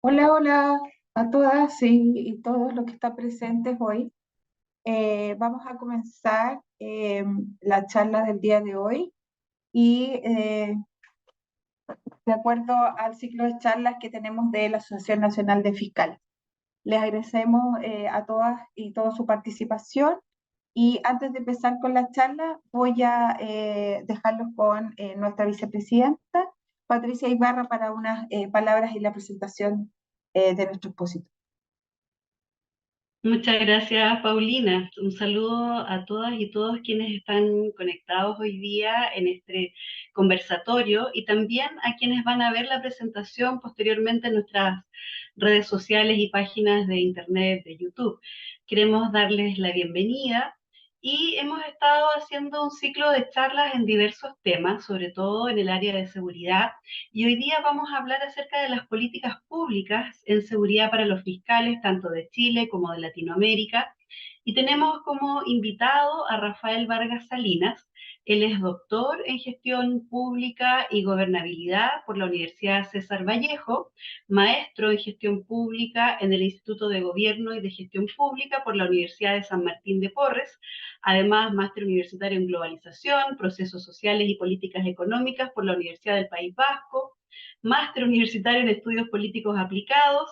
Hola, hola a todas y todos los que están presentes hoy. Vamos a comenzar la charla del día de hoy y de acuerdo al ciclo de charlas que tenemos de la Asociación Nacional de Fiscales. Les agradecemos a todas y toda su participación y antes de empezar con la charla voy a dejarlos con nuestra vicepresidenta, Patricia Ibarra, para unas palabras y la presentación de nuestro expositor. Muchas gracias, Paulina. Un saludo a todas y todos quienes están conectados hoy día en este conversatorio y también a quienes van a ver la presentación posteriormente en nuestras redes sociales y páginas de internet de YouTube. Queremos darles la bienvenida y hemos estado haciendo un ciclo de charlas en diversos temas, sobre todo en el área de seguridad, y hoy día vamos a hablar acerca de las políticas públicas en seguridad para los fiscales, tanto de Chile como de Latinoamérica. Y tenemos como invitado a Rafael Vargas Salinas. Él es doctor en gestión pública y gobernabilidad por la Universidad César Vallejo, maestro en gestión pública en el Instituto de Gobierno y de Gestión Pública por la Universidad de San Martín de Porres, además máster universitario en globalización, procesos sociales y políticas económicas por la Universidad del País Vasco, máster universitario en estudios políticos aplicados,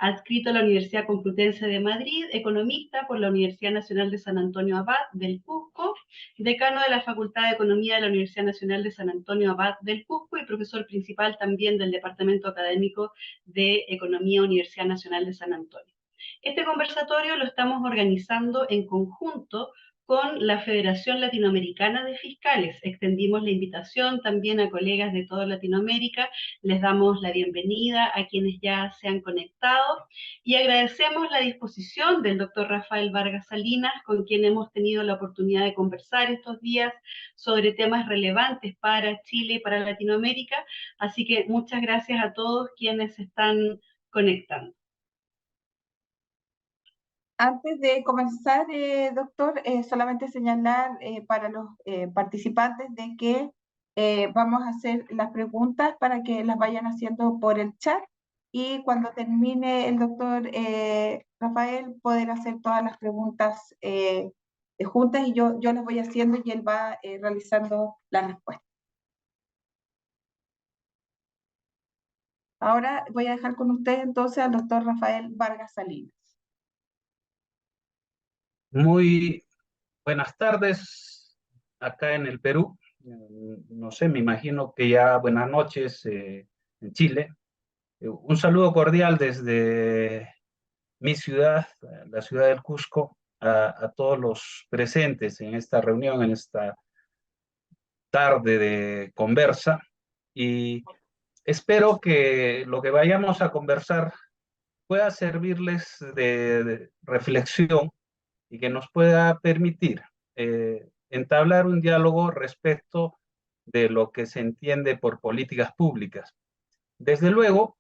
adscrito a la Universidad Complutense de Madrid, economista por la Universidad Nacional de San Antonio Abad del Cusco, decano de la Facultad de Economía de la Universidad Nacional de San Antonio Abad del Cusco y profesor principal también del Departamento Académico de Economía Universidad Nacional de San Antonio. Este conversatorio lo estamos organizando en conjunto con la Federación Latinoamericana de Fiscales. Extendimos la invitación también a colegas de toda Latinoamérica, les damos la bienvenida a quienes ya se han conectado y agradecemos la disposición del doctor Rafael Vargas Salinas, con quien hemos tenido la oportunidad de conversar estos días sobre temas relevantes para Chile y para Latinoamérica, así que muchas gracias a todos quienes se están conectando. Antes de comenzar, doctor, solamente señalar para los participantes de que vamos a hacer las preguntas para que las vayan haciendo por el chat y cuando termine el doctor Rafael poder hacer todas las preguntas juntas y yo las voy haciendo y él va realizando las respuestas. Ahora voy a dejar con usted entonces al doctor Rafael Vargas Salinas. Muy buenas tardes acá en el Perú. No sé, me imagino que ya buenas noches en Chile. Un saludo cordial desde mi ciudad, la ciudad del Cusco, a todos los presentes en esta reunión, en esta tarde de conversa. Y espero que lo que vayamos a conversar pueda servirles de reflexión y que nos pueda permitir entablar un diálogo respecto de lo que se entiende por políticas públicas. Desde luego,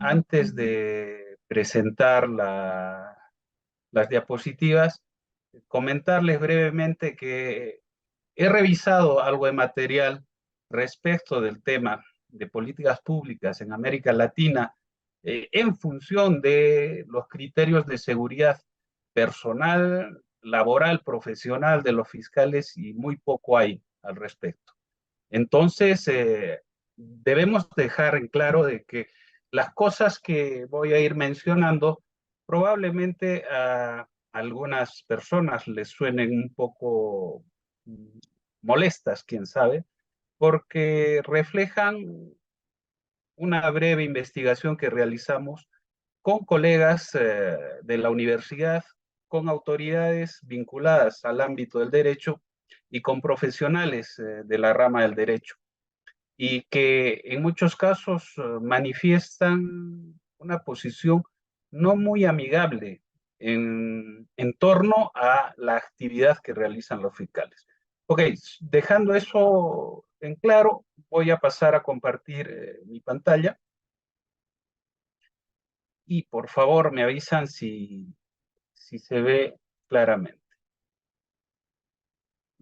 antes de presentar las diapositivas, comentarles brevemente que he revisado algo de material respecto del tema de políticas públicas en América Latina en función de los criterios de seguridad personal, laboral, profesional de los fiscales y muy poco hay al respecto. Entonces, debemos dejar en claro de que las cosas que voy a ir mencionando probablemente a algunas personas les suenen un poco molestas, quién sabe, porque reflejan una breve investigación que realizamos con colegas de la universidad, con autoridades vinculadas al ámbito del derecho y con profesionales de la rama del derecho, y que en muchos casos manifiestan una posición no muy amigable en torno a la actividad que realizan los fiscales. Ok, dejando eso en claro, voy a pasar a compartir mi pantalla y por favor me avisan si se ve claramente.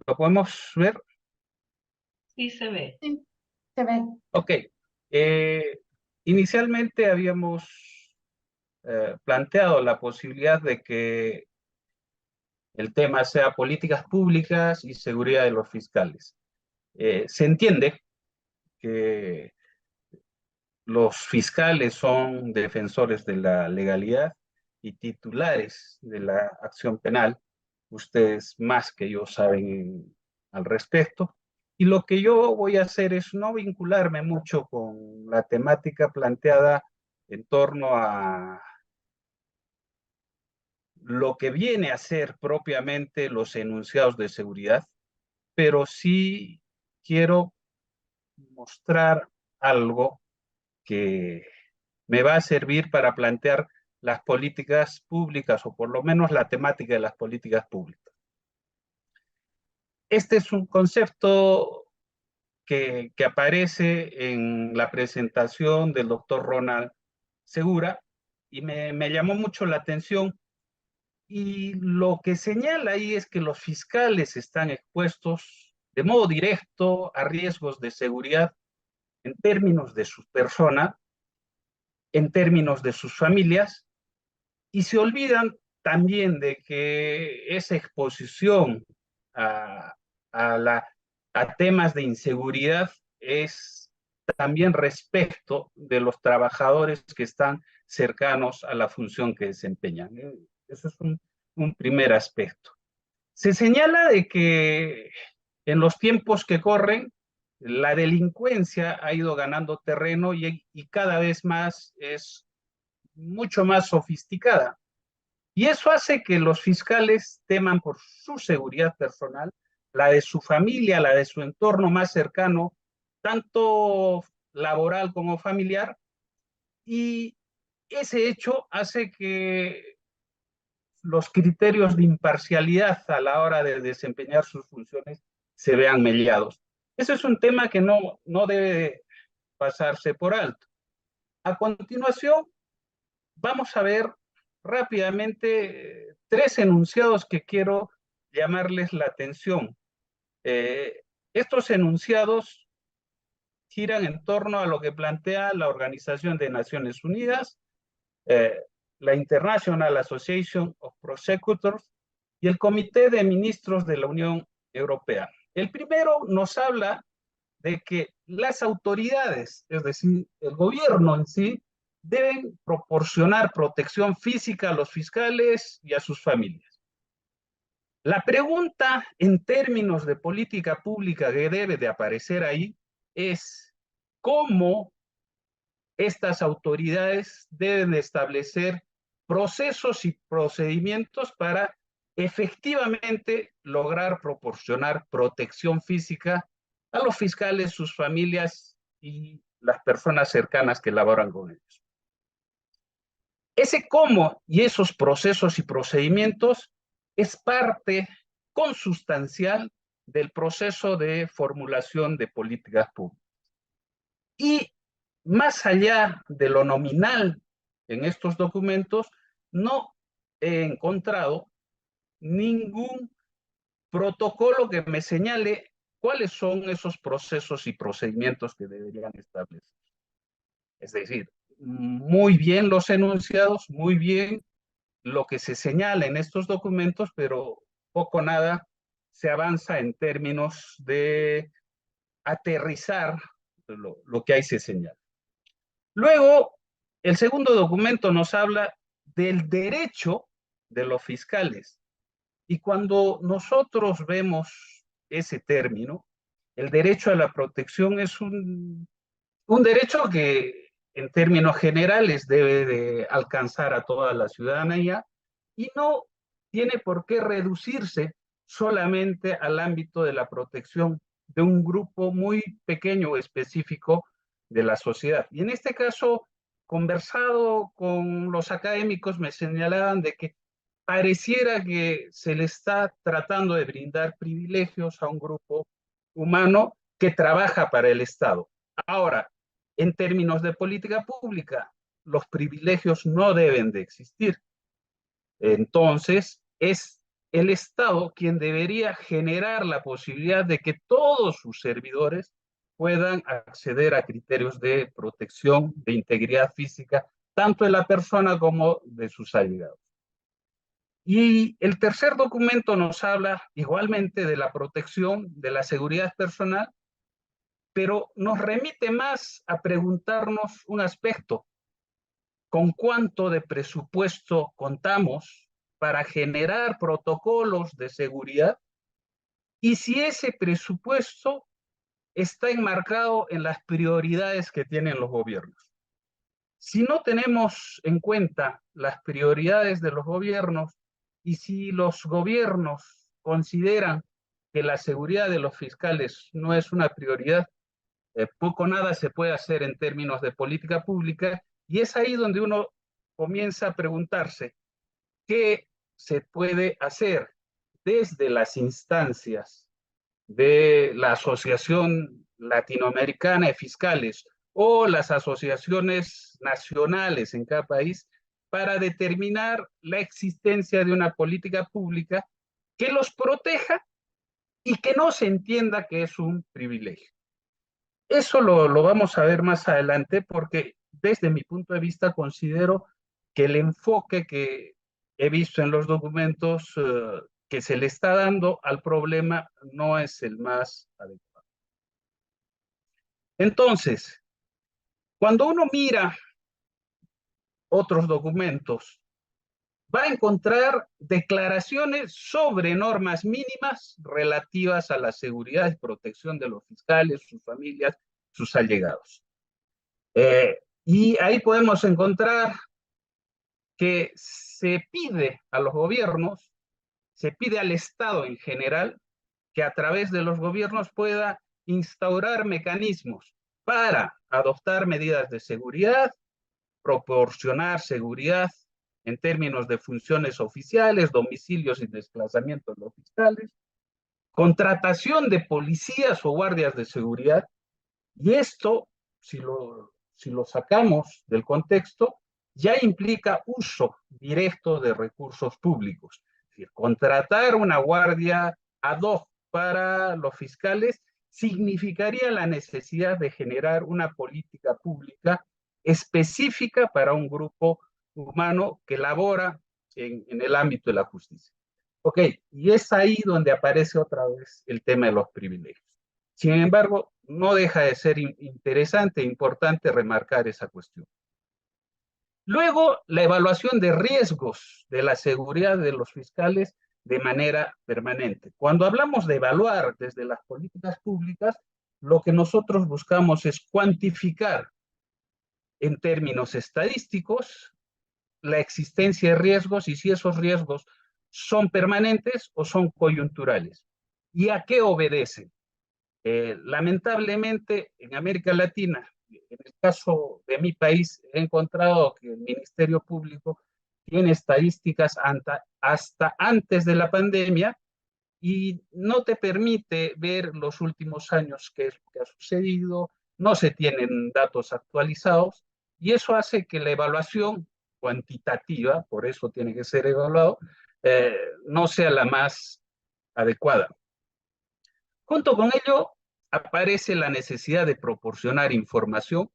¿Lo podemos ver? Sí se ve. Sí, se ve. Ok. inicialmente habíamos planteado la posibilidad de que el tema sea políticas públicas y seguridad de los fiscales. Se entiende que los fiscales son defensores de la legalidad y titulares de la acción penal. Ustedes más que yo saben al respecto. Y lo que yo voy a hacer es no vincularme mucho con la temática planteada en torno a lo que viene a ser propiamente los enunciados de seguridad, pero sí quiero mostrar algo que me va a servir para plantear las políticas públicas, o por lo menos la temática de las políticas públicas. Este es un concepto que aparece en la presentación del doctor Ronald Segura y me llamó mucho la atención. Y lo que señala ahí es que los fiscales están expuestos de modo directo a riesgos de seguridad en términos de su persona, en términos de sus familias, y se olvidan también de que esa exposición a, a, la, a temas de inseguridad es también respecto de los trabajadores que están cercanos a la función que desempeñan. Eso es un primer aspecto. Se señala de que en los tiempos que corren, la delincuencia ha ido ganando terreno y cada vez más es mucho más sofisticada. Y eso hace que los fiscales teman por su seguridad personal, la de su familia, la de su entorno más cercano, tanto laboral como familiar, y ese hecho hace que los criterios de imparcialidad a la hora de desempeñar sus funciones se vean mediados. Ese es un tema que no debe pasarse por alto. A continuación, vamos a ver rápidamente tres enunciados que quiero llamarles la atención. Estos enunciados giran en torno a lo que plantea la Organización de Naciones Unidas, eh, la International Association of Prosecutors y el Comité de Ministros de la Unión Europea. El primero nos habla de que las autoridades, es decir, el gobierno en sí, deben proporcionar protección física a los fiscales y a sus familias. La pregunta en términos de política pública que debe de aparecer ahí es cómo estas autoridades deben establecer procesos y procedimientos para efectivamente lograr proporcionar protección física a los fiscales, sus familias y las personas cercanas que laboran con ellos. Ese cómo y esos procesos y procedimientos es parte consustancial del proceso de formulación de políticas públicas. Y más allá de lo nominal en estos documentos, no he encontrado ningún protocolo que me señale cuáles son esos procesos y procedimientos que deberían establecer. Es decir, muy bien los enunciados, muy bien lo que se señala en estos documentos, pero poco nada se avanza en términos de aterrizar lo que ahí se señala. Luego, el segundo documento nos habla del derecho de los fiscales. Y cuando nosotros vemos ese término, el derecho a la protección es un derecho que en términos generales debe de alcanzar a toda la ciudadanía y no tiene por qué reducirse solamente al ámbito de la protección de un grupo muy pequeño o específico de la sociedad. Y en este caso, conversado con los académicos, me señalaban de que pareciera que se le está tratando de brindar privilegios a un grupo humano que trabaja para el Estado. Ahora, en términos de política pública, los privilegios no deben de existir. Entonces, es el Estado quien debería generar la posibilidad de que todos sus servidores puedan acceder a criterios de protección de integridad física, tanto de la persona como de sus allegados. Y el tercer documento nos habla igualmente de la protección de la seguridad personal, pero nos remite más a preguntarnos un aspecto: ¿con cuánto de presupuesto contamos para generar protocolos de seguridad? Y si ese presupuesto está enmarcado en las prioridades que tienen los gobiernos. Si no tenemos en cuenta las prioridades de los gobiernos y si los gobiernos consideran que la seguridad de los fiscales no es una prioridad, poco nada se puede hacer en términos de política pública, y es ahí donde uno comienza a preguntarse qué se puede hacer desde las instancias de la Asociación Latinoamericana de Fiscales o las asociaciones nacionales en cada país para determinar la existencia de una política pública que los proteja y que no se entienda que es un privilegio. Eso lo vamos a ver más adelante, porque desde mi punto de vista considero que el enfoque que he visto en los documentos que se le está dando al problema no es el más adecuado. Entonces, cuando uno mira otros documentos, va a encontrar declaraciones sobre normas mínimas relativas a la seguridad y protección de los fiscales, sus familias, sus allegados. Y ahí podemos encontrar que se pide a los gobiernos, se pide al Estado en general, que a través de los gobiernos pueda instaurar mecanismos para adoptar medidas de seguridad, proporcionar seguridad en términos de funciones oficiales, domicilios y desplazamientos de los fiscales, contratación de policías o guardias de seguridad, y esto, si lo sacamos del contexto, ya implica uso directo de recursos públicos. Es decir, contratar una guardia ad hoc para los fiscales significaría la necesidad de generar una política pública específica para un grupo humano que labora en el ámbito de la justicia. Ok, y es ahí donde aparece otra vez el tema de los privilegios. Sin embargo, no deja de ser interesante e importante remarcar esa cuestión. Luego, la evaluación de riesgos de la seguridad de los fiscales de manera permanente. Cuando hablamos de evaluar desde las políticas públicas, lo que nosotros buscamos es cuantificar en términos estadísticos la existencia de riesgos y si esos riesgos son permanentes o son coyunturales. ¿Y a qué obedecen? Lamentablemente, en América Latina, en el caso de mi país, he encontrado que el Ministerio Público tiene estadísticas hasta antes de la pandemia y no te permite ver los últimos años qué es lo que ha sucedido, no se tienen datos actualizados y eso hace que la evaluación cuantitativa, por eso tiene que ser evaluado, no sea la más adecuada. Junto con ello, aparece la necesidad de proporcionar información,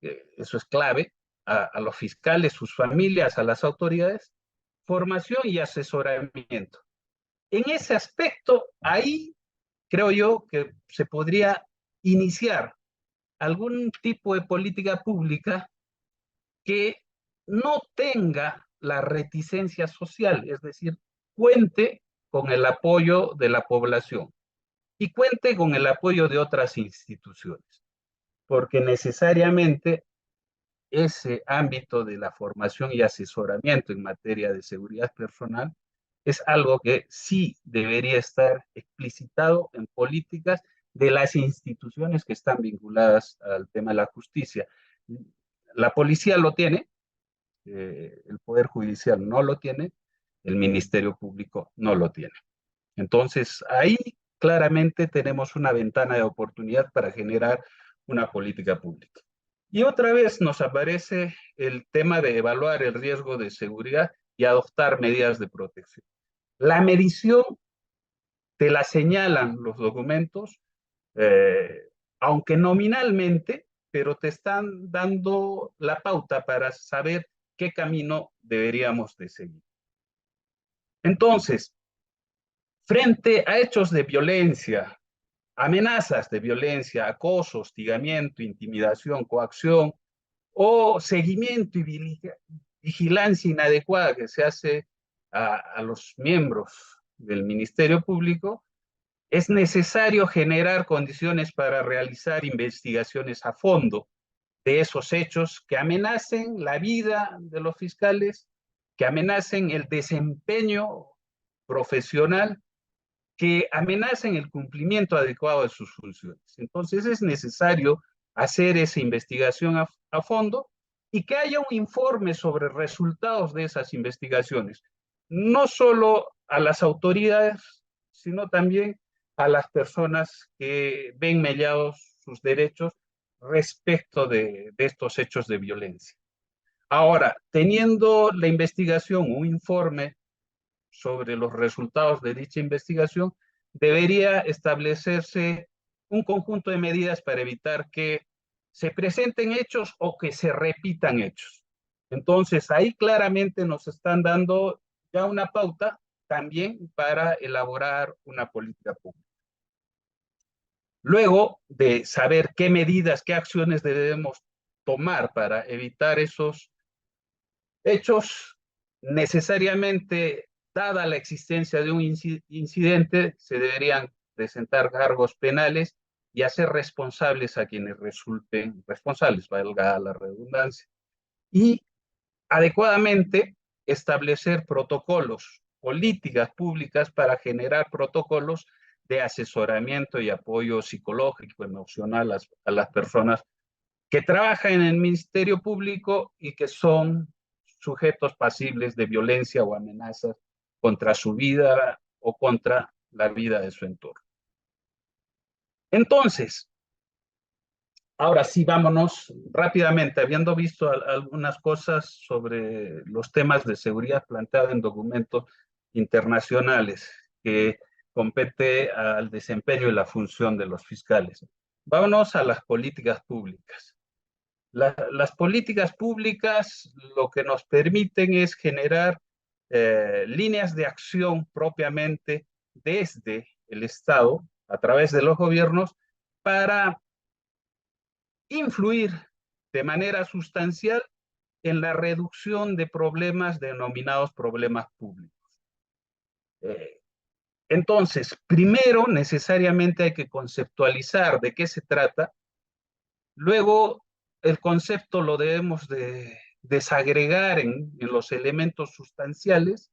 eso es clave, a los fiscales, sus familias, a las autoridades, formación y asesoramiento. En ese aspecto, ahí creo yo que se podría iniciar algún tipo de política pública que no tenga la reticencia social, es decir, cuente con el apoyo de la población y cuente con el apoyo de otras instituciones, porque necesariamente ese ámbito de la formación y asesoramiento en materia de seguridad personal es algo que sí debería estar explicitado en políticas de las instituciones que están vinculadas al tema de la justicia. La policía lo tiene, el Poder Judicial no lo tiene, el Ministerio Público no lo tiene. Entonces, ahí claramente tenemos una ventana de oportunidad para generar una política pública. Y otra vez nos aparece el tema de evaluar el riesgo de seguridad y adoptar medidas de protección. La medición te la señalan los documentos, aunque nominalmente, pero te están dando la pauta para saber qué camino deberíamos de seguir. Entonces, frente a hechos de violencia, amenazas de violencia, acoso, hostigamiento, intimidación, coacción o seguimiento y vigilancia inadecuada que se hace a los miembros del Ministerio Público, es necesario generar condiciones para realizar investigaciones a fondo de esos hechos que amenacen la vida de los fiscales, que amenacen el desempeño profesional, que amenacen el cumplimiento adecuado de sus funciones. Entonces es necesario hacer esa investigación a fondo y que haya un informe sobre resultados de esas investigaciones, no solo a las autoridades, sino también a las personas que ven mellados sus derechos respecto de estos hechos de violencia. Ahora, teniendo la investigación, un informe sobre los resultados de dicha investigación, debería establecerse un conjunto de medidas para evitar que se presenten hechos o que se repitan hechos. Entonces, ahí claramente nos están dando ya una pauta también para elaborar una política pública. Luego de saber qué medidas, qué acciones debemos tomar para evitar esos hechos, necesariamente, dada la existencia de un incidente, se deberían presentar cargos penales y hacer responsables a quienes resulten responsables, valga la redundancia. Y adecuadamente establecer protocolos, políticas públicas para generar protocolos de asesoramiento y apoyo psicológico, emocional a las personas que trabajan en el Ministerio Público y que son sujetos pasibles de violencia o amenazas contra su vida o contra la vida de su entorno. Entonces, ahora sí, vámonos rápidamente, habiendo visto algunas cosas sobre los temas de seguridad planteados en documentos internacionales que compete al desempeño y la función de los fiscales. Vámonos a las políticas públicas. Las políticas públicas lo que nos permiten es generar líneas de acción propiamente desde el Estado, a través de los gobiernos, para influir de manera sustancial en la reducción de problemas denominados problemas públicos. Entonces, primero necesariamente hay que conceptualizar de qué se trata. Luego, el concepto lo debemos de desagregar en los elementos sustanciales,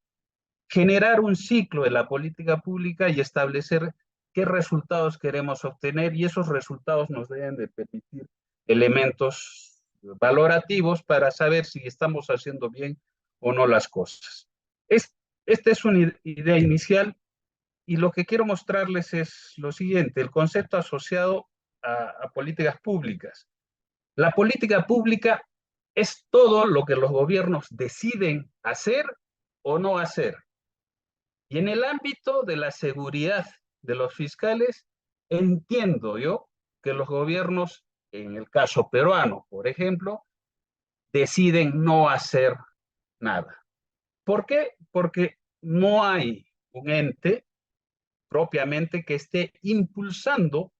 generar un ciclo de la política pública y establecer qué resultados queremos obtener, y esos resultados nos deben de permitir elementos valorativos para saber si estamos haciendo bien o no las cosas. Esta es una idea inicial y lo que quiero mostrarles es lo siguiente, el concepto asociado a políticas públicas. La política pública es todo lo que los gobiernos deciden hacer o no hacer. Y en el ámbito de la seguridad de los fiscales, entiendo yo que los gobiernos, en el caso peruano, por ejemplo, deciden no hacer nada. ¿Por qué? Porque no hay un ente propiamente que esté impulsando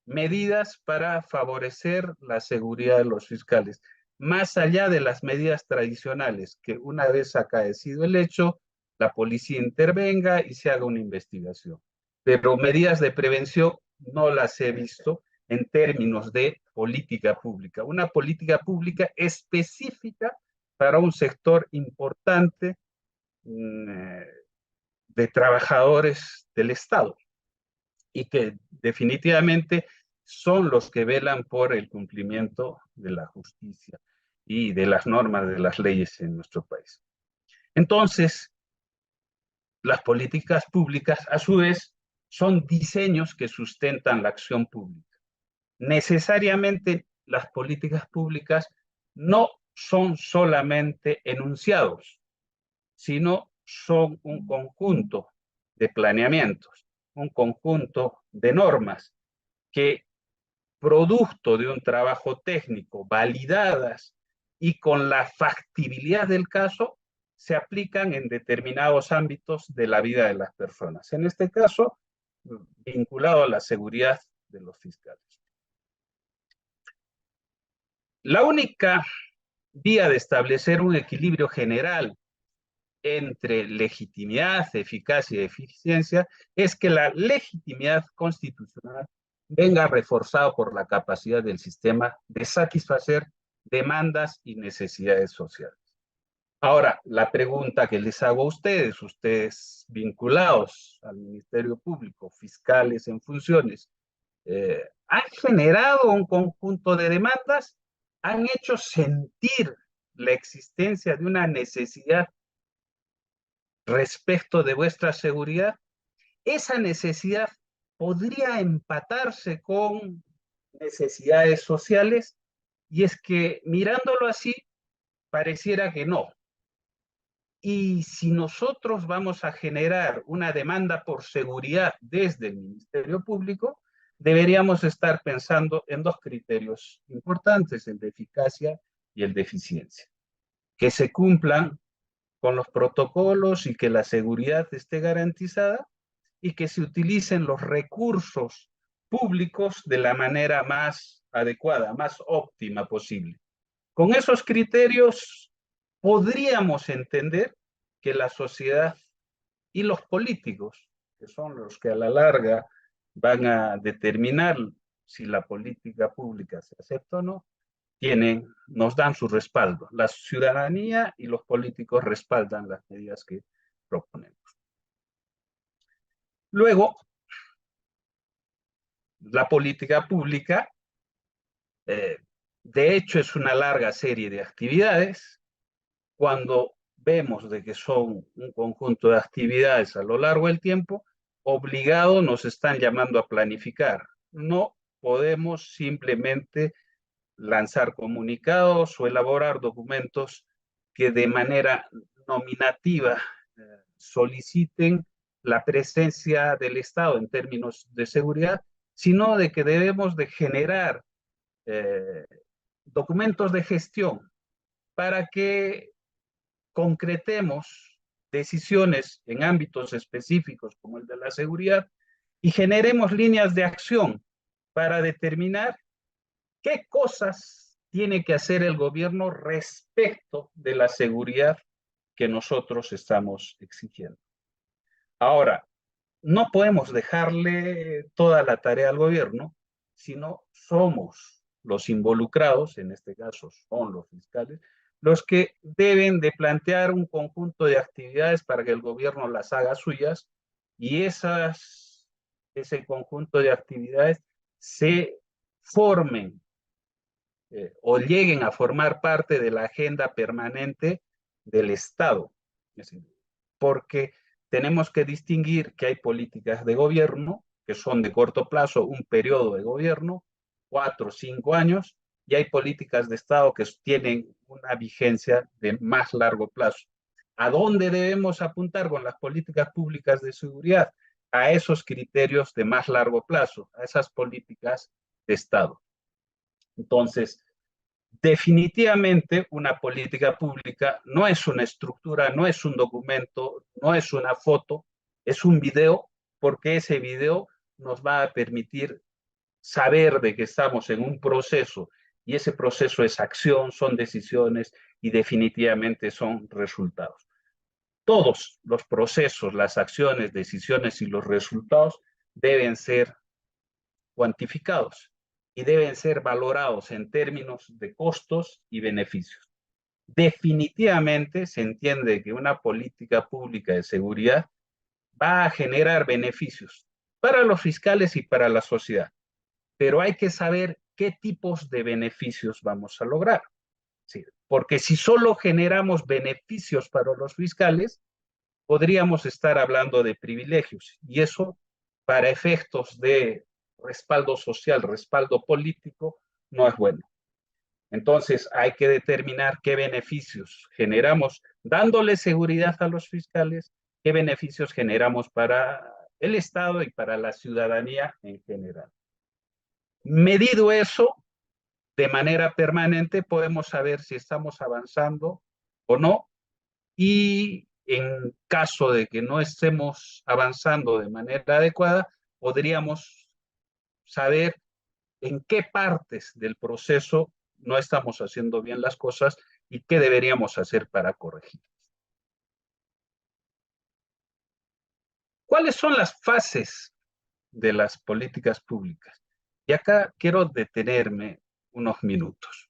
medidas para favorecer la seguridad de los fiscales, más allá de las medidas tradicionales, que una vez acaecido el hecho, la policía intervenga y se haga una investigación. Pero medidas de prevención no las he visto en términos de política pública. Una política pública específica para un sector importante de trabajadores del Estado y que definitivamente son los que velan por el cumplimiento de la justicia y de las normas de las leyes en nuestro país. Entonces, las políticas públicas, a su vez, son diseños que sustentan la acción pública. Necesariamente, las políticas públicas no son solamente enunciados, sino son un conjunto de planeamientos, un conjunto de normas que producto de un trabajo técnico, validadas y con la factibilidad del caso, se aplican en determinados ámbitos de la vida de las personas. En este caso, vinculado a la seguridad de los fiscales. La única vía de establecer un equilibrio general entre legitimidad, eficacia y eficiencia es que la legitimidad constitucional venga reforzado por la capacidad del sistema de satisfacer demandas y necesidades sociales. Ahora, la pregunta que les hago a ustedes vinculados al Ministerio Público, fiscales en funciones, ¿han generado un conjunto de demandas? ¿Han hecho sentir la existencia de una necesidad respecto de vuestra seguridad? Esa necesidad podría empatarse con necesidades sociales, y es que mirándolo así, pareciera que no. Y si nosotros vamos a generar una demanda por seguridad desde el Ministerio Público, deberíamos estar pensando en dos criterios importantes, el de eficacia y el de eficiencia. Que se cumplan con los protocolos y que la seguridad esté garantizada, y que se utilicen los recursos públicos de la manera más adecuada, más óptima posible. Con esos criterios podríamos entender que la sociedad y los políticos, que son los que a la larga van a determinar si la política pública se acepta o no, nos dan su respaldo. La ciudadanía y los políticos respaldan las medidas que proponemos. Luego, la política pública, de hecho, es una larga serie de actividades. Cuando vemos de que son un conjunto de actividades a lo largo del tiempo, obligado nos están llamando a planificar. No podemos simplemente lanzar comunicados o elaborar documentos que de manera nominativa soliciten la presencia del Estado en términos de seguridad, sino de que debemos de generar documentos de gestión para que concretemos decisiones en ámbitos específicos como el de la seguridad y generemos líneas de acción para determinar qué cosas tiene que hacer el gobierno respecto de la seguridad que nosotros estamos exigiendo. Ahora, no podemos dejarle toda la tarea al gobierno, sino somos los involucrados, en este caso son los fiscales, los que deben de plantear un conjunto de actividades para que el gobierno las haga suyas, y ese conjunto de actividades se formen o lleguen a formar parte de la agenda permanente del Estado. Es decir, porque tenemos que distinguir que hay políticas de gobierno que son de corto plazo, un periodo de gobierno, 4 o 5 años, y hay políticas de Estado que tienen una vigencia de más largo plazo. ¿A dónde debemos apuntar con las políticas públicas de seguridad? A esos criterios de más largo plazo, a esas políticas de Estado. Entonces, definitivamente una política pública no es una estructura, no es un documento, no es una foto, es un video, porque ese video nos va a permitir saber de que estamos en un proceso, y ese proceso es acción, son decisiones y definitivamente son resultados. Todos los procesos, las acciones, decisiones y los resultados deben ser cuantificados y deben ser valorados en términos de costos y beneficios. Definitivamente se entiende que una política pública de seguridad va a generar beneficios para los fiscales y para la sociedad, pero hay que saber qué tipos de beneficios vamos a lograr. Sí, porque si solo generamos beneficios para los fiscales, podríamos estar hablando de privilegios, y eso, para efectos de respaldo social, respaldo político, no es bueno. Entonces hay que determinar qué beneficios generamos dándole seguridad a los fiscales, qué beneficios generamos para el Estado y para la ciudadanía en general. Medido eso de manera permanente, podemos saber si estamos avanzando o no, y en caso de que no estemos avanzando de manera adecuada, podríamos saber en qué partes del proceso no estamos haciendo bien las cosas y qué deberíamos hacer para corregir. ¿Cuáles son las fases de las políticas públicas? Y acá quiero detenerme unos minutos.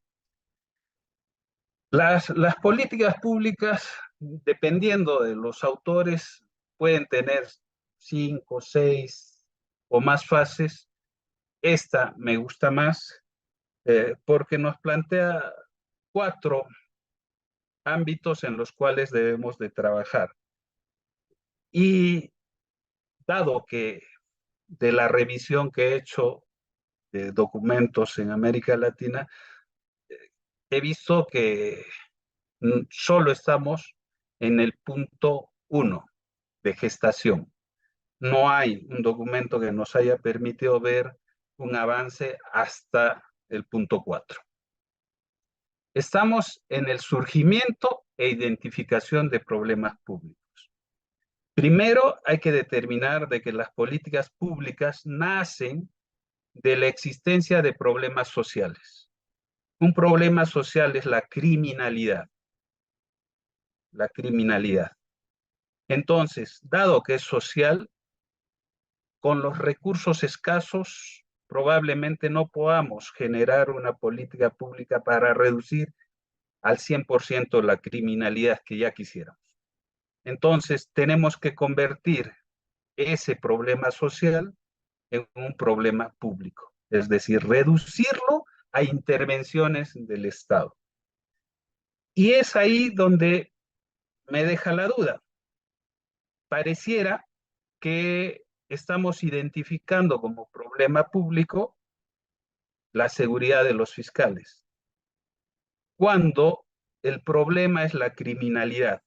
Las políticas públicas, dependiendo de los autores, pueden tener 5, 6 o más fases. Esta me gusta más porque nos plantea 4 ámbitos en los cuales debemos de trabajar. Y dado que de la revisión que he hecho de documentos en América Latina, he visto que solo estamos en el punto 1 de gestación. No hay un documento que nos haya permitido ver un avance hasta el punto 4. Estamos en el surgimiento e identificación de problemas públicos. Primero, hay que determinar de que las políticas públicas nacen de la existencia de problemas sociales. Un problema social es la criminalidad. La criminalidad. Entonces, dado que es social, con los recursos escasos, probablemente no podamos generar una política pública para reducir al 100% la criminalidad que ya quisiéramos. Entonces, tenemos que convertir ese problema social en un problema público, es decir, reducirlo a intervenciones del Estado. Y es ahí donde me deja la duda. Pareciera que estamos identificando como problema público la seguridad de los fiscales, cuando el problema es la criminalidad.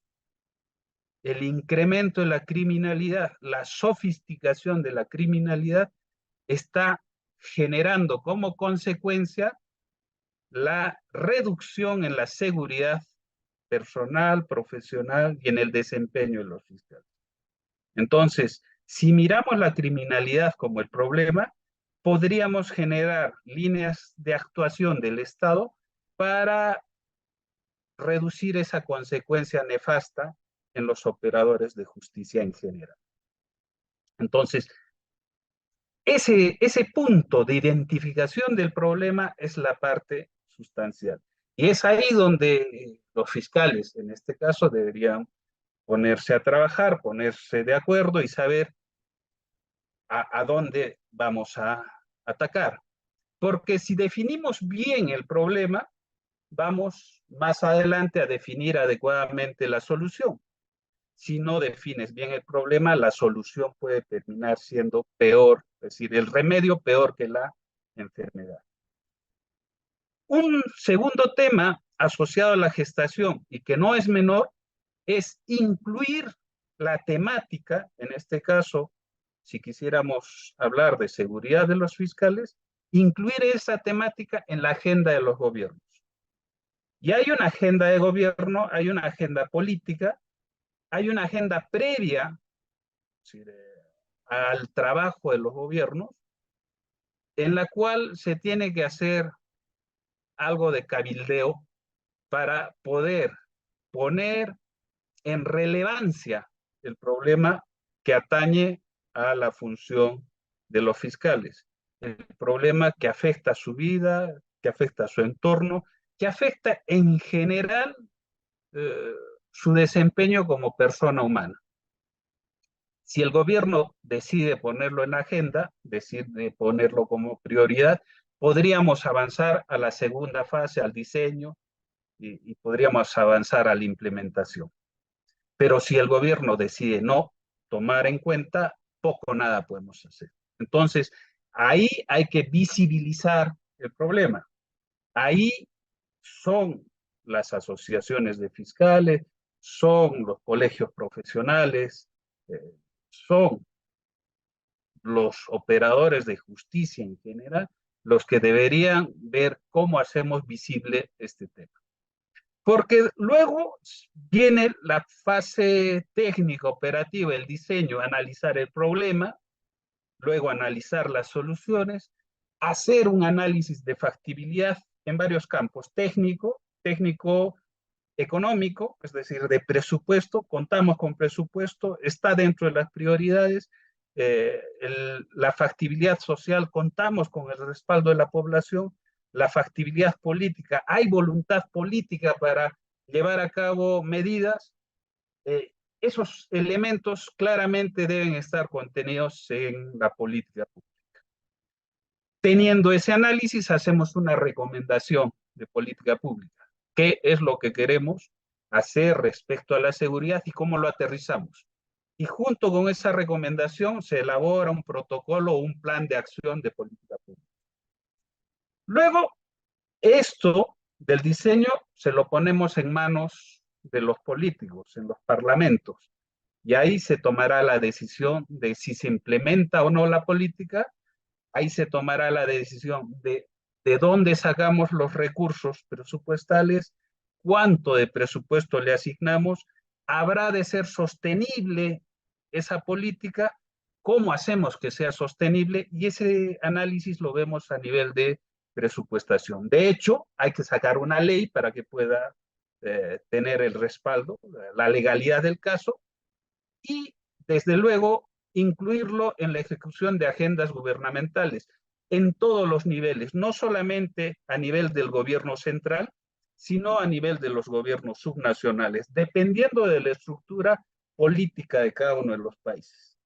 El incremento de la criminalidad, la sofisticación de la criminalidad está generando como consecuencia la reducción en la seguridad personal, profesional y en el desempeño de los fiscales. Entonces, si miramos la criminalidad como el problema, podríamos generar líneas de actuación del Estado para reducir esa consecuencia nefasta en los operadores de justicia en general. Entonces, ese punto de identificación del problema es la parte sustancial. Y es ahí donde los fiscales, en este caso, deberían ponerse a trabajar, ponerse de acuerdo y saber a dónde vamos a atacar. Porque si definimos bien el problema, vamos más adelante a definir adecuadamente la solución. Si no defines bien el problema, la solución puede terminar siendo peor, es decir, el remedio peor que la enfermedad. Un segundo tema asociado a la gestación y que no es menor es incluir la temática, en este caso, si quisiéramos hablar de seguridad de los fiscales, incluir esa temática en la agenda de los gobiernos. Y hay una agenda de gobierno, hay una agenda política, hay una agenda previa, es decir, al trabajo de los gobiernos, en la cual se tiene que hacer algo de cabildeo para poder poner en relevancia el problema que atañe a la función de los fiscales, el problema que afecta a su vida, que afecta a su entorno, que afecta en general eh, su desempeño como persona humana. Si el gobierno decide ponerlo en agenda, decide ponerlo como prioridad, podríamos avanzar a la segunda fase, al diseño, y podríamos avanzar a la implementación. Pero si el gobierno decide no tomar en cuenta, poco o nada podemos hacer. Entonces, ahí hay que visibilizar el problema. Ahí son las asociaciones de fiscales, son los colegios profesionales, son los operadores de justicia en general, los que deberían ver cómo hacemos visible este tema. Porque luego viene la fase técnica, operativa, el diseño, analizar el problema, luego analizar las soluciones, hacer un análisis de factibilidad en varios campos, técnico, económico, es decir, de presupuesto, contamos con presupuesto, está dentro de las prioridades, la factibilidad social, contamos con el respaldo de la población, la factibilidad política, hay voluntad política para llevar a cabo medidas, esos elementos claramente deben estar contenidos en la política pública. Teniendo ese análisis, hacemos una recomendación de política pública. ¿Qué es lo que queremos hacer respecto a la seguridad y cómo lo aterrizamos? Y junto con esa recomendación se elabora un protocolo o un plan de acción de política pública. Luego, esto del diseño se lo ponemos en manos de los políticos, en los parlamentos, y ahí se tomará la decisión de si se implementa o no la política. Ahí se tomará la decisión de dónde sacamos los recursos presupuestales, cuánto de presupuesto le asignamos, habrá de ser sostenible esa política, cómo hacemos que sea sostenible, y ese análisis lo vemos a nivel de presupuestación. De hecho, hay que sacar una ley para que pueda tener el respaldo, la legalidad del caso, y desde luego incluirlo en la ejecución de agendas gubernamentales en todos los niveles, no solamente a nivel del gobierno central, sino a nivel de los gobiernos subnacionales, dependiendo de la estructura política de cada uno de los países.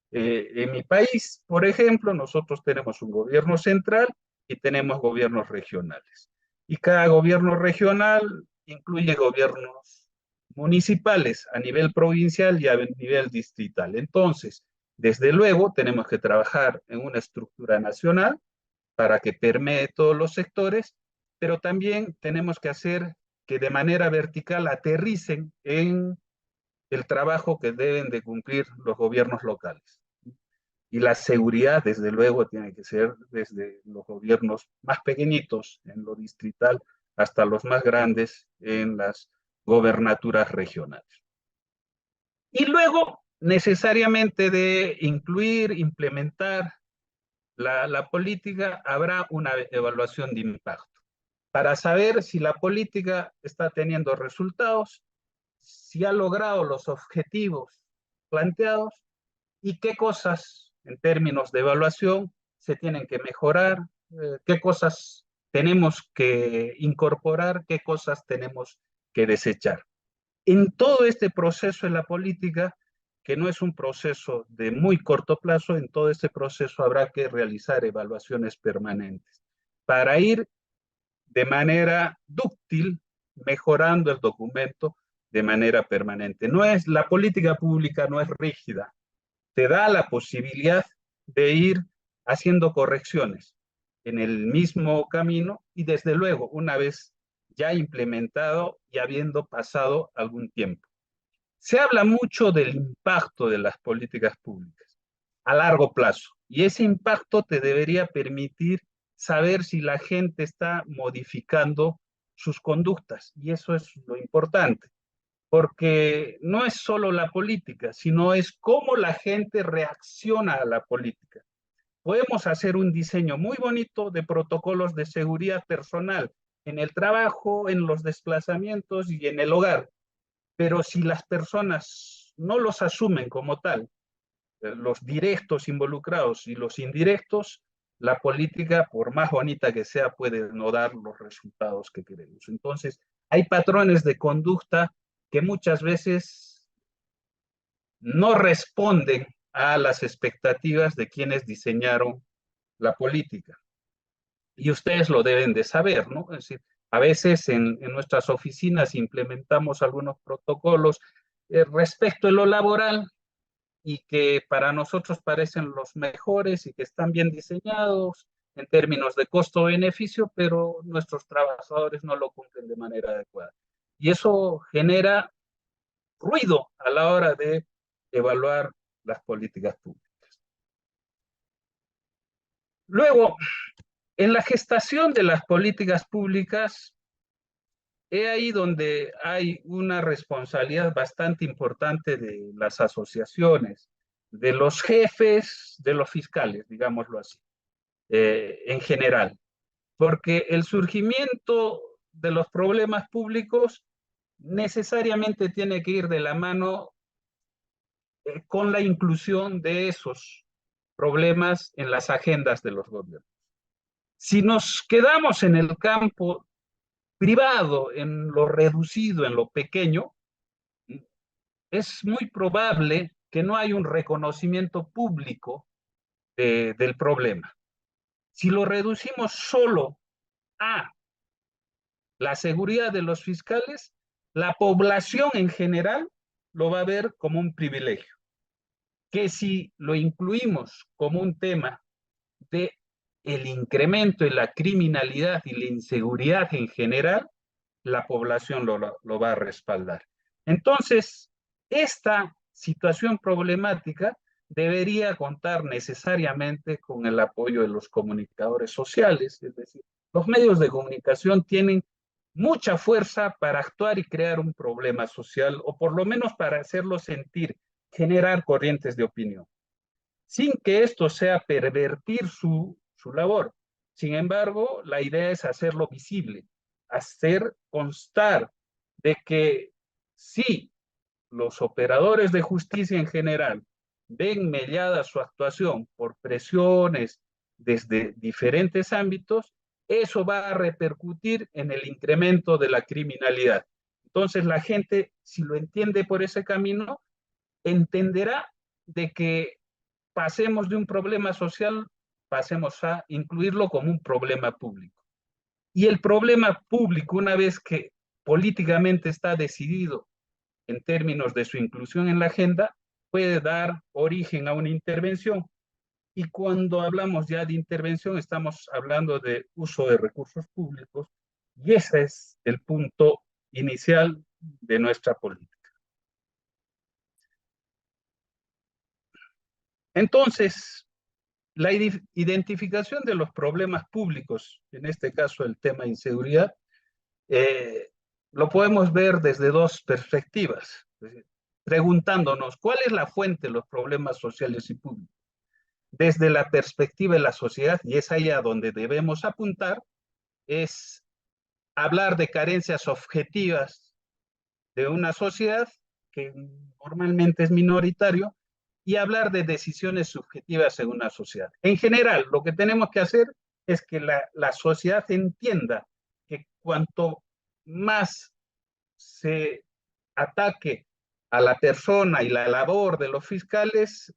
En mi país, por ejemplo, nosotros tenemos un gobierno central y tenemos gobiernos regionales. Y cada gobierno regional incluye gobiernos municipales a nivel provincial y a nivel distrital. Entonces, desde luego, tenemos que trabajar en una estructura nacional para que permee todos los sectores, pero también tenemos que hacer que de manera vertical aterricen en el trabajo que deben de cumplir los gobiernos locales. Y la seguridad, desde luego, tiene que ser desde los gobiernos más pequeñitos en lo distrital hasta los más grandes en las gobernaturas regionales. Y luego, necesariamente de incluir, implementar la política, habrá una evaluación de impacto para saber si la política está teniendo resultados, si ha logrado los objetivos planteados y qué cosas en términos de evaluación se tienen que mejorar, qué cosas tenemos que incorporar, qué cosas tenemos que desechar. En todo este proceso en la política, que no es un proceso de muy corto plazo, en todo este proceso habrá que realizar evaluaciones permanentes para ir de manera dúctil mejorando el documento de manera permanente. No es, la política pública no es rígida, te da la posibilidad de ir haciendo correcciones en el mismo camino y desde luego una vez ya implementado y habiendo pasado algún tiempo. Se habla mucho del impacto de las políticas públicas a largo plazo y ese impacto te debería permitir saber si la gente está modificando sus conductas y eso es lo importante porque no es solo la política, sino es cómo la gente reacciona a la política. Podemos hacer un diseño muy bonito de protocolos de seguridad personal en el trabajo, en los desplazamientos y en el hogar, pero si las personas no los asumen como tal, los directos involucrados y los indirectos, la política, por más bonita que sea, puede no dar los resultados que queremos. Entonces, hay patrones de conducta que muchas veces no responden a las expectativas de quienes diseñaron la política. Y ustedes lo deben de saber, ¿no? Es decir, a veces en nuestras oficinas implementamos algunos protocolos respecto a lo laboral y que para nosotros parecen los mejores y que están bien diseñados en términos de costo-beneficio, pero nuestros trabajadores no lo cumplen de manera adecuada. Y eso genera ruido a la hora de evaluar las políticas públicas. Luego, En la gestación de las políticas públicas, es ahí donde hay una responsabilidad bastante importante de las asociaciones, de los jefes, de los fiscales, digámoslo así, en general, porque el surgimiento de los problemas públicos necesariamente tiene que ir de la mano con la inclusión de esos problemas en las agendas de los gobiernos. Si nos quedamos en el campo privado, en lo reducido, en lo pequeño, es muy probable que no haya un reconocimiento público del problema. Si lo reducimos solo a la seguridad de los fiscales, la población en general lo va a ver como un privilegio. Que si lo incluimos como un tema de el incremento en la criminalidad y la inseguridad en general, la población lo va a respaldar. Entonces, esta situación problemática debería contar necesariamente con el apoyo de los comunicadores sociales, es decir, los medios de comunicación tienen mucha fuerza para actuar y crear un problema social, o por lo menos para hacerlo sentir, generar corrientes de opinión, sin que esto sea pervertir su labor. Sin embargo, la idea es hacerlo visible, hacer constar de que sí, los operadores de justicia en general ven mellada su actuación por presiones desde diferentes ámbitos, eso va a repercutir en el incremento de la criminalidad. Entonces la gente, si lo entiende por ese camino, entenderá de que pasemos de un problema social, pasemos a incluirlo como un problema público. Y el problema público, una vez que políticamente está decidido en términos de su inclusión en la agenda, puede dar origen a una intervención. Y cuando hablamos ya de intervención, estamos hablando de uso de recursos públicos, y ese es el punto inicial de nuestra política. Entonces, la identificación de los problemas públicos, en este caso el tema de inseguridad, eh, lo podemos ver desde dos perspectivas, es decir, preguntándonos cuál es la fuente de los problemas sociales y públicos. Desde la perspectiva de la sociedad, y es ahí a donde debemos apuntar, es hablar de carencias objetivas de una sociedad que normalmente es minoritario, y hablar de decisiones subjetivas en una sociedad. En general, lo que tenemos que hacer es que la sociedad entienda que cuanto más se ataque a la persona y la labor de los fiscales,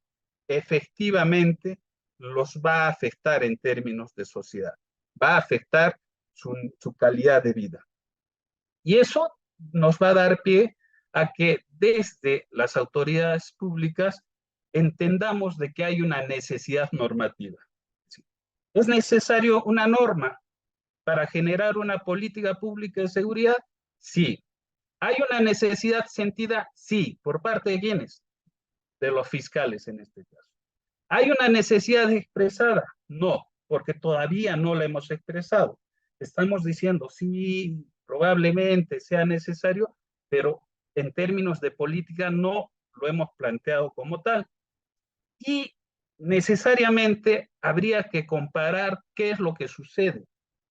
efectivamente los va a afectar en términos de sociedad, va a afectar su calidad de vida. Y eso nos va a dar pie a que desde las autoridades públicas entendamos de que hay una necesidad normativa. ¿Es necesario una norma para generar una política pública de seguridad? Sí. ¿Hay una necesidad sentida? Sí. ¿Por parte de quiénes? De los fiscales en este caso. ¿Hay una necesidad expresada? No, porque todavía no la hemos expresado. Estamos diciendo, sí, probablemente sea necesario, pero en términos de política no lo hemos planteado como tal. Y necesariamente habría que comparar qué es lo que sucede,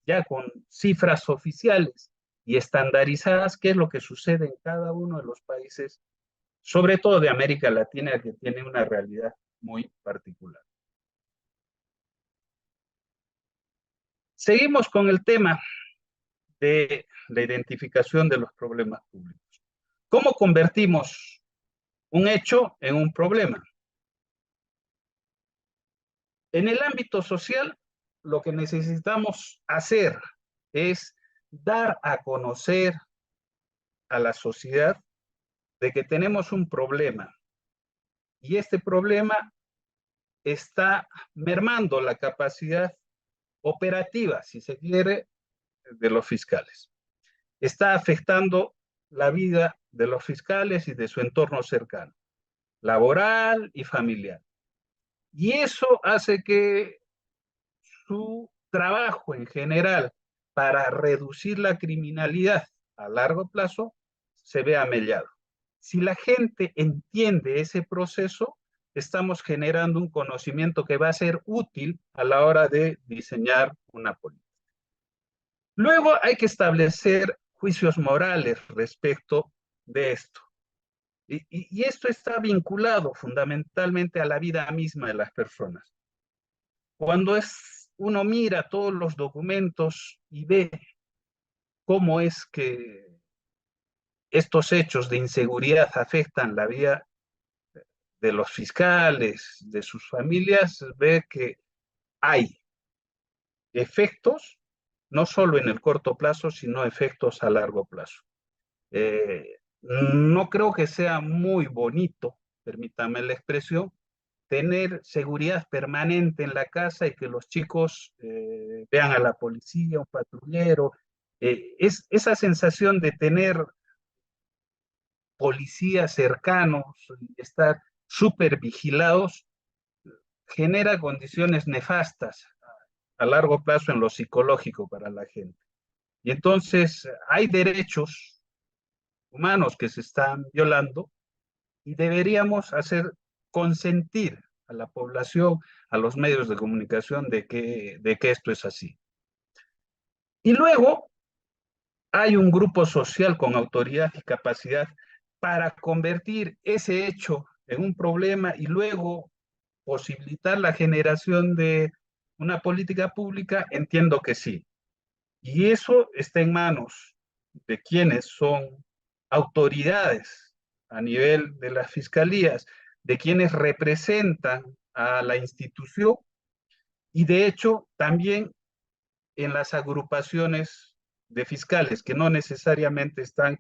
ya con cifras oficiales y estandarizadas, qué es lo que sucede en cada uno de los países, sobre todo de América Latina, que tiene una realidad muy particular. Seguimos con el tema de la identificación de los problemas públicos. ¿Cómo convertimos un hecho en un problema? En el ámbito social, lo que necesitamos hacer es dar a conocer a la sociedad de que tenemos un problema, y este problema está mermando la capacidad operativa, si se quiere, de los fiscales. Está afectando la vida de los fiscales y de su entorno cercano, laboral y familiar. Y eso hace que su trabajo en general para reducir la criminalidad a largo plazo se vea mellado. Si la gente entiende ese proceso, estamos generando un conocimiento que va a ser útil a la hora de diseñar una política. Luego hay que establecer juicios morales respecto de esto. Y esto está vinculado fundamentalmente a la vida misma de las personas. Cuando uno mira todos los documentos y ve cómo es que estos hechos de inseguridad afectan la vida de los fiscales, de sus familias, ve que hay efectos, no solo en el corto plazo, sino efectos a largo plazo. No creo que sea muy bonito, permítame la expresión, tener seguridad permanente en la casa y que los chicos vean a la policía, un patrullero. Es esa sensación de tener policías cercanos, estar súper vigilados, genera condiciones nefastas a largo plazo en lo psicológico para la gente. Y entonces hay derechos humanos que se están violando y deberíamos hacer consentir a la población, a los medios de comunicación de que esto es así. Y luego hay un grupo social con autoridad y capacidad para convertir ese hecho en un problema y luego posibilitar la generación de una política pública, entiendo que sí. Y eso está en manos de quienes son autoridades a nivel de las fiscalías, de quienes representan a la institución y de hecho también en las agrupaciones de fiscales que no necesariamente están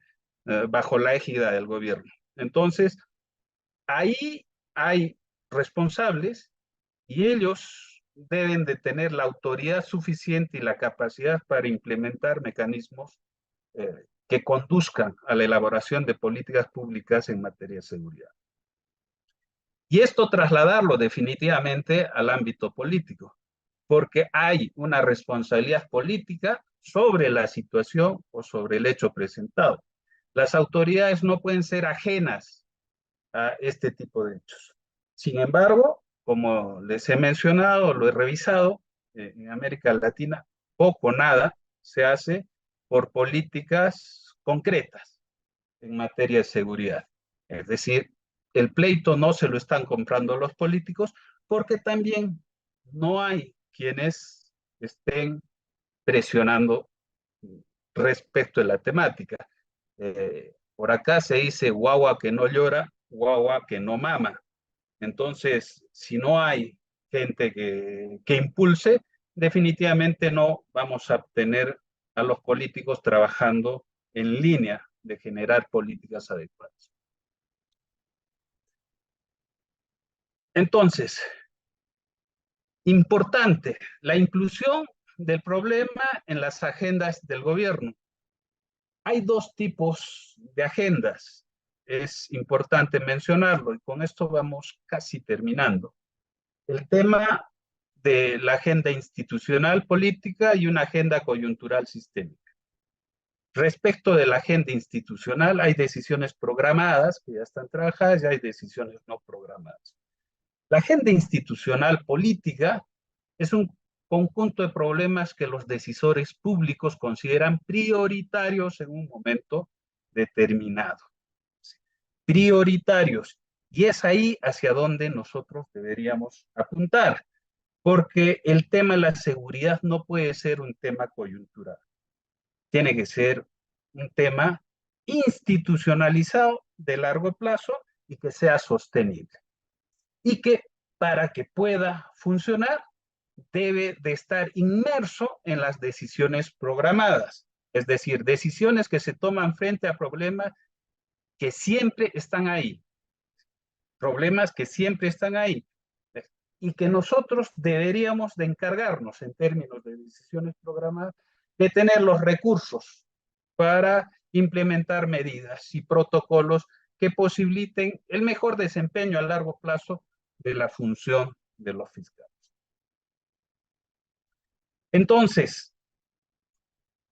bajo la égida del gobierno. Entonces, ahí hay responsables y ellos deben de tener la autoridad suficiente y la capacidad para implementar mecanismos que conduzcan a la elaboración de políticas públicas en materia de seguridad. Y esto trasladarlo definitivamente al ámbito político, porque hay una responsabilidad política sobre la situación o sobre el hecho presentado. Las autoridades no pueden ser ajenas a este tipo de hechos. Sin embargo, como les he mencionado, lo he revisado, en América Latina poco o nada se hace por políticas concretas en materia de seguridad. Es decir, el pleito no se lo están comprando los políticos porque también no hay quienes estén presionando respecto de la temática. Por acá se dice guagua que no llora, guagua que no mama. Entonces, si no hay gente que impulse, definitivamente no vamos a tener a los políticos trabajando en línea de generar políticas adecuadas. Entonces, importante, la inclusión del problema en las agendas del gobierno. Hay dos tipos de agendas, es importante mencionarlo y con esto vamos casi terminando. El tema de la agenda institucional política y una agenda coyuntural sistémica. Respecto de la agenda institucional, hay decisiones programadas que ya están trabajadas y hay decisiones no programadas. La agenda institucional política es un conjunto de problemas que los decisores públicos consideran prioritarios en un momento determinado. Prioritarios. Y es ahí hacia donde nosotros deberíamos apuntar, porque el tema de la seguridad no puede ser un tema coyuntural. Tiene que ser un tema institucionalizado de largo plazo y que sea sostenible. Y que para que pueda funcionar debe de estar inmerso en las decisiones programadas, es decir, decisiones que se toman frente a problemas que siempre están ahí, problemas que siempre están ahí, y que nosotros deberíamos de encargarnos en términos de decisiones programadas de tener los recursos para implementar medidas y protocolos que posibiliten el mejor desempeño a largo plazo de la función de los fiscales. Entonces,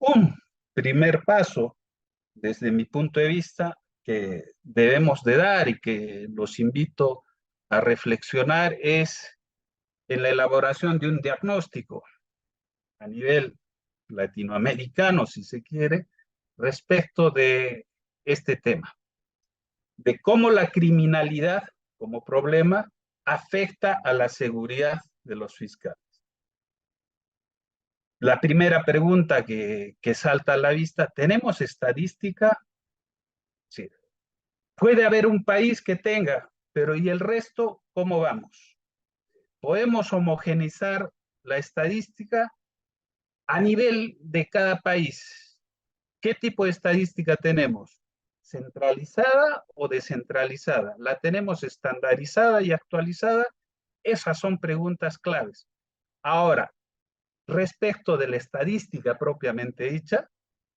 un primer paso, desde mi punto de vista, que debemos de dar y que los invito a reflexionar es en la elaboración de un diagnóstico a nivel latinoamericano, si se quiere, respecto de este tema, de cómo la criminalidad como problema afecta a la seguridad de los fiscales. La primera pregunta que salta a la vista, ¿tenemos estadística? Sí. Puede haber un país que tenga, pero ¿y el resto cómo vamos? ¿Podemos homogeneizar la estadística a nivel de cada país? ¿Qué tipo de estadística tenemos? ¿Centralizada o descentralizada? ¿La tenemos estandarizada y actualizada? Esas son preguntas claves. Ahora, respecto de la estadística propiamente dicha,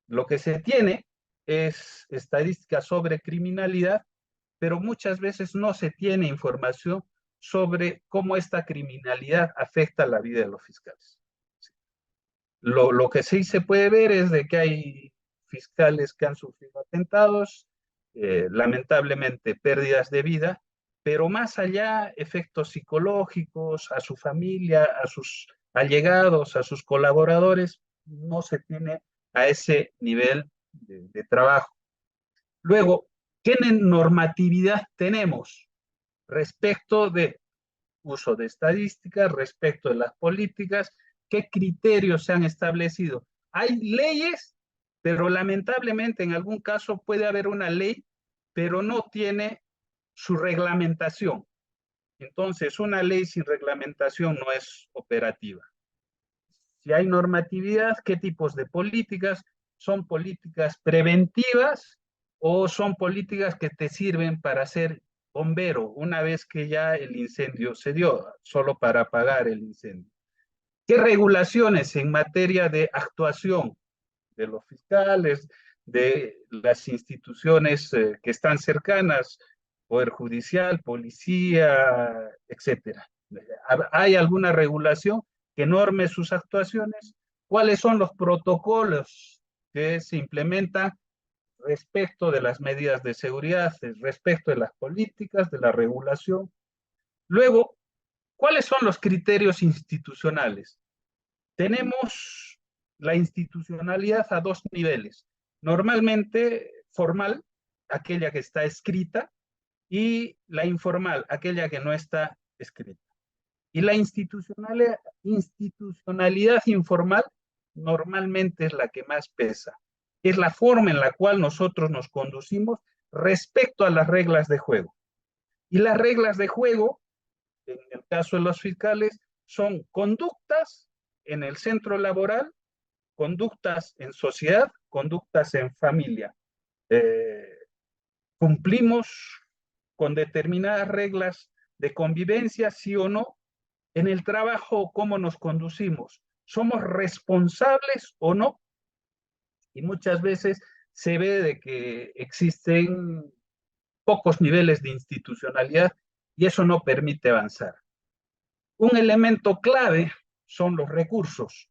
lo que se tiene es estadística sobre criminalidad, pero muchas veces no se tiene información sobre cómo esta criminalidad afecta la vida de los fiscales. Lo que sí se puede ver es de que hay fiscales que han sufrido atentados, lamentablemente pérdidas de vida, pero más allá, efectos psicológicos a su familia, a sus allegados, a sus colaboradores, no se tiene a ese nivel de trabajo. Luego, ¿qué normatividad tenemos respecto de uso de estadísticas, respecto de las políticas? ¿Qué criterios se han establecido? Hay leyes, pero lamentablemente en algún caso puede haber una ley, pero no tiene su reglamentación. Entonces, una ley sin reglamentación no es operativa. Si hay normatividad, ¿qué tipos de políticas? ¿Son políticas preventivas o son políticas que te sirven para ser bombero una vez que ya el incendio se dio, solo para apagar el incendio? ¿Qué regulaciones en materia de actuación de los fiscales, de las instituciones que están cercanas, Poder Judicial, Policía, etcétera? ¿Hay alguna regulación que norme sus actuaciones? ¿Cuáles son los protocolos que se implementan respecto de las medidas de seguridad, respecto de las políticas, de la regulación? Luego, ¿cuáles son los criterios institucionales? Tenemos la institucionalidad a dos niveles. Normalmente, formal, aquella que está escrita, y la informal, aquella que no está escrita. Y la institucionalidad informal normalmente es la que más pesa. Es la forma en la cual nosotros nos conducimos respecto a las reglas de juego. Y las reglas de juego, en el caso de los fiscales, son conductas en el centro laboral, conductas en sociedad, conductas en familia. Cumplimos con determinadas reglas de convivencia, sí o no. En el trabajo, ¿cómo nos conducimos? ¿Somos responsables o no? Y muchas veces se ve de que existen pocos niveles de institucionalidad y eso no permite avanzar. Un elemento clave son los recursos.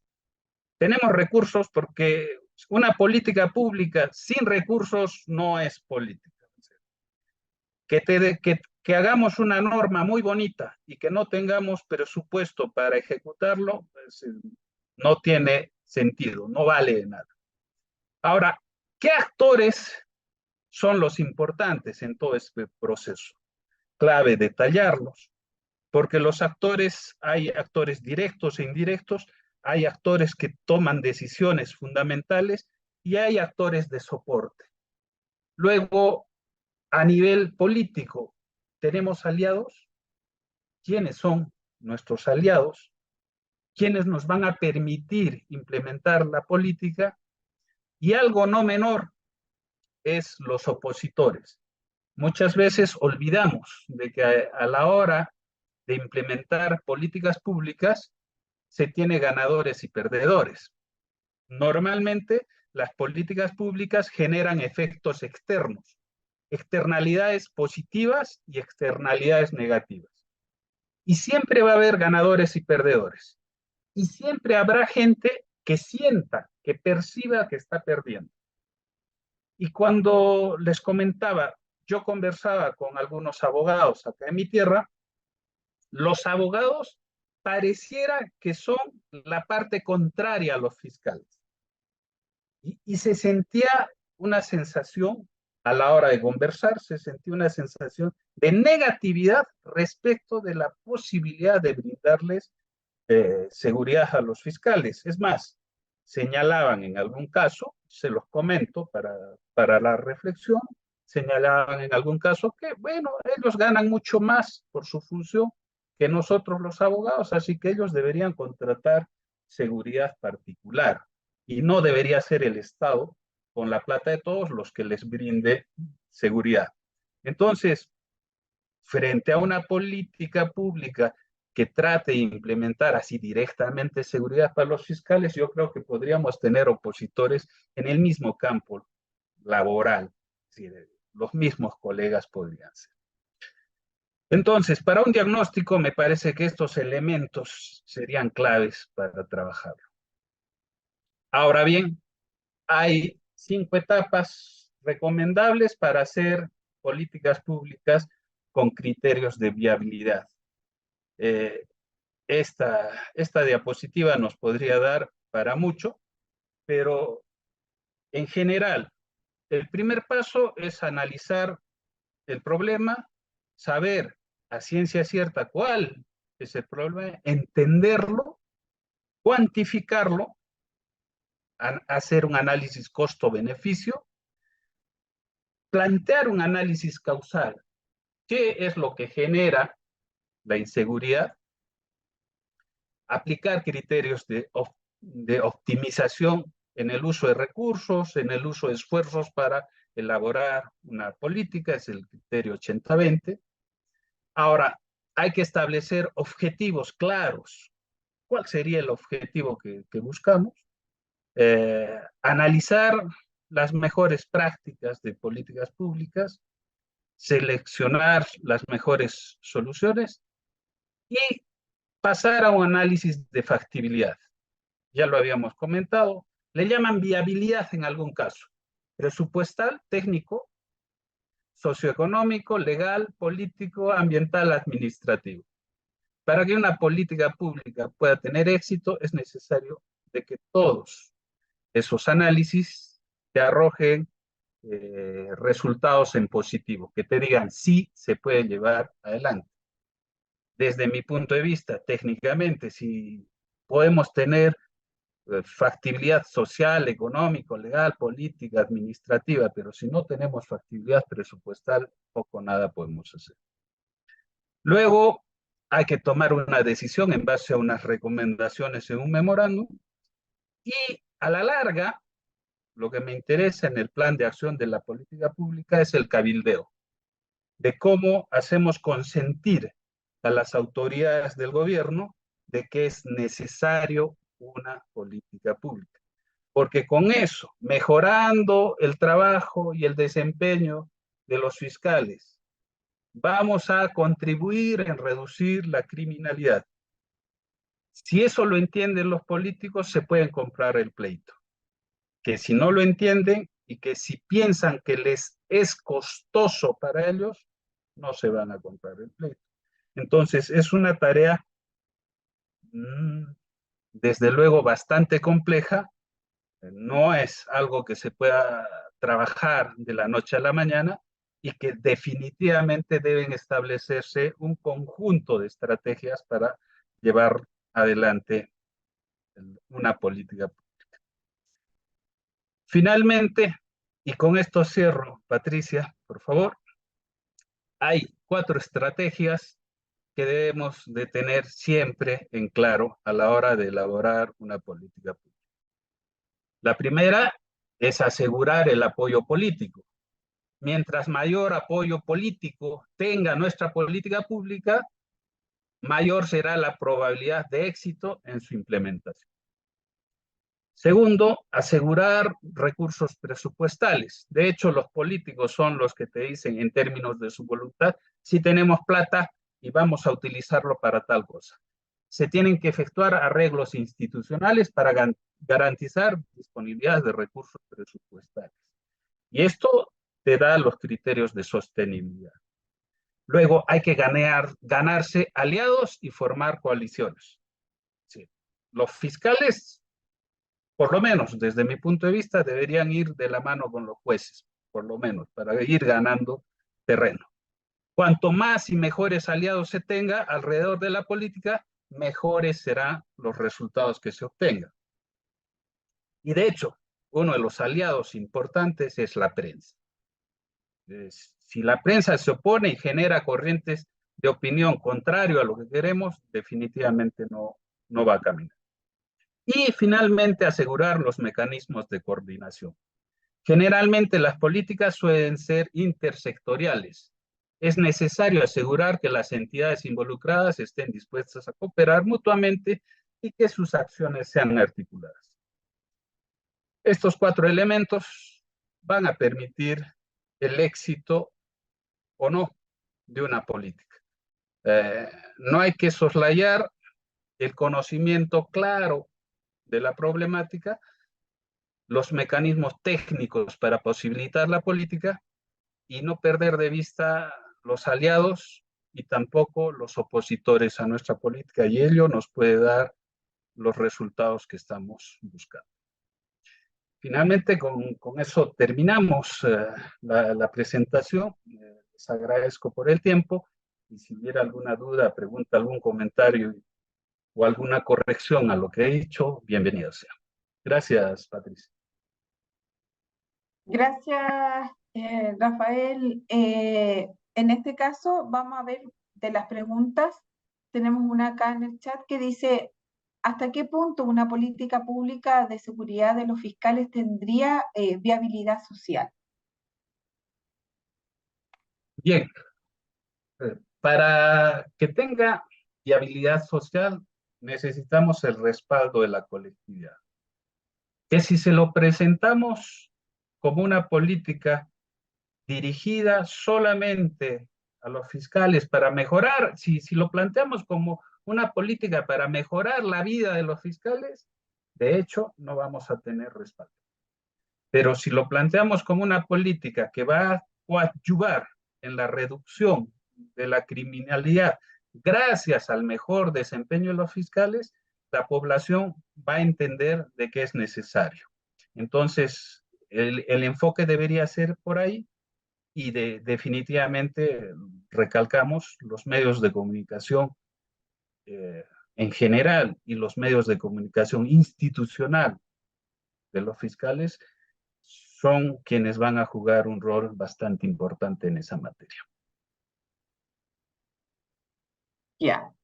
Tenemos recursos porque una política pública sin recursos no es política. Que hagamos una norma muy bonita y que no tengamos presupuesto para ejecutarlo, pues, no tiene sentido, no vale de nada. Ahora, ¿qué actores son los importantes en todo este proceso? Clave detallarlos, porque los actores, hay actores directos e indirectos, hay actores que toman decisiones fundamentales y hay actores de soporte. Luego, a nivel político, ¿tenemos aliados? ¿Quiénes son nuestros aliados? ¿Quiénes nos van a permitir implementar la política? Y algo no menor es los opositores. Muchas veces olvidamos de que a la hora de implementar políticas públicas se tiene ganadores y perdedores. Normalmente las políticas públicas generan efectos externos, externalidades positivas y externalidades negativas. Y siempre va a haber ganadores y perdedores. y siempre habrá gente que sienta, que perciba que está perdiendo. Y cuando les comentaba, yo conversaba con algunos abogados acá en mi tierra, los abogados pareciera que son la parte contraria a los fiscales. Y se sentía una sensación, a la hora de conversar, se sentía una sensación de negatividad respecto de la posibilidad de brindarles seguridad a los fiscales. Es más, señalaban en algún caso, se los comento para la reflexión, señalaban en algún caso que, bueno, ellos ganan mucho más por su función que nosotros los abogados, así que ellos deberían contratar seguridad particular y no debería ser el Estado con la plata de todos los que les brinde seguridad. Entonces, frente a una política pública que trate de implementar así directamente seguridad para los fiscales, yo creo que podríamos tener opositores en el mismo campo laboral. Es decir, los mismos colegas podrían ser. Entonces, para un diagnóstico me parece que estos elementos serían claves para trabajarlo. Ahora bien, hay 5 etapas recomendables para hacer políticas públicas con criterios de viabilidad. Esta diapositiva nos podría dar para mucho, pero en general, el primer paso es analizar el problema, saber a ciencia cierta cuál es el problema, entenderlo, cuantificarlo, hacer un análisis costo-beneficio, plantear un análisis causal. ¿Qué es lo que genera la inseguridad? Aplicar criterios de optimización en el uso de recursos, en el uso de esfuerzos para elaborar una política, es el criterio 80-20. Ahora, hay que establecer objetivos claros. ¿Cuál sería el objetivo que buscamos? Analizar las mejores prácticas de políticas públicas, seleccionar las mejores soluciones y pasar a un análisis de factibilidad. Ya lo habíamos comentado, le llaman viabilidad en algún caso, presupuestal, técnico, socioeconómico, legal, político, ambiental, administrativo. Para que una política pública pueda tener éxito es necesario de que todos esos análisis te arrojen resultados en positivo, que te digan sí se puede llevar adelante. Desde mi punto de vista, técnicamente, si podemos tener factibilidad social, económico, legal, política, administrativa, pero si no tenemos factibilidad presupuestal, poco o nada podemos hacer. Luego, hay que tomar una decisión en base a unas recomendaciones en un memorándum y a la larga, lo que me interesa en el plan de acción de la política pública es el cabildeo, de cómo hacemos consentir a las autoridades del gobierno de que es necesario una política pública. Porque con eso, mejorando el trabajo y el desempeño de los fiscales, vamos a contribuir en reducir la criminalidad. Si eso lo entienden los políticos, se pueden comprar el pleito. Que si no lo entienden y que si piensan que les es costoso para ellos, no se van a comprar el pleito. Entonces, es una tarea, desde luego, bastante compleja. No es algo que se pueda trabajar de la noche a la mañana y que definitivamente deben establecerse un conjunto de estrategias para llevar adelante una política pública. Finalmente, y con esto cierro, Patricia, por favor, hay 4 estrategias que debemos de tener siempre en claro a la hora de elaborar una política pública. La primera es asegurar el apoyo político. Mientras mayor apoyo político tenga nuestra política pública, mayor será la probabilidad de éxito en su implementación. Segundo, asegurar recursos presupuestales. De hecho, los políticos son los que te dicen en términos de su voluntad, si tenemos plata y vamos a utilizarlo para tal cosa. se tienen que efectuar arreglos institucionales para garantizar disponibilidad de recursos presupuestarios. Y esto te da los criterios de sostenibilidad. Luego hay que ganarse aliados y formar coaliciones. Sí. Los fiscales, por lo menos desde mi punto de vista, deberían ir de la mano con los jueces, por lo menos, para ir ganando terreno. Cuanto más y mejores aliados se tenga alrededor de la política, mejores serán los resultados que se obtengan. Y de hecho, uno de los aliados importantes es la prensa. Si la prensa se opone y genera corrientes de opinión contrario a lo que queremos, definitivamente no va a caminar. Y finalmente, asegurar los mecanismos de coordinación. Generalmente las políticas suelen ser intersectoriales. Es necesario asegurar que las entidades involucradas estén dispuestas a cooperar mutuamente y que sus acciones sean articuladas. Estos 4 elementos van a permitir el éxito o no de una política. No hay que soslayar el conocimiento claro de la problemática, los mecanismos técnicos para posibilitar la política y no perder de vista los aliados y tampoco los opositores a nuestra política, y ello nos puede dar los resultados que estamos buscando. Finalmente, con eso terminamos la presentación. Les agradezco por el tiempo y si hubiera alguna duda, pregunta, algún comentario o alguna corrección a lo que he dicho, bienvenido sea. Gracias, Patricia. Gracias, Rafael. En este caso vamos a ver de las preguntas. Tenemos una acá en el chat que dice: ¿hasta qué punto una política pública de seguridad de los fiscales tendría viabilidad social? Bien, para que tenga viabilidad social necesitamos el respaldo de la colectividad. Que si se lo presentamos como una política dirigida solamente a los fiscales para mejorar, si lo planteamos como una política para mejorar la vida de los fiscales, de hecho no vamos a tener respaldo. Pero si lo planteamos como una política que va a coadyuvar en la reducción de la criminalidad gracias al mejor desempeño de los fiscales, la población va a entender de qué es necesario. Entonces, el enfoque debería ser por ahí y definitivamente recalcamos los medios de comunicación en general y los medios de comunicación institucional de los fiscales son quienes van a jugar un rol bastante importante en esa materia. Ya.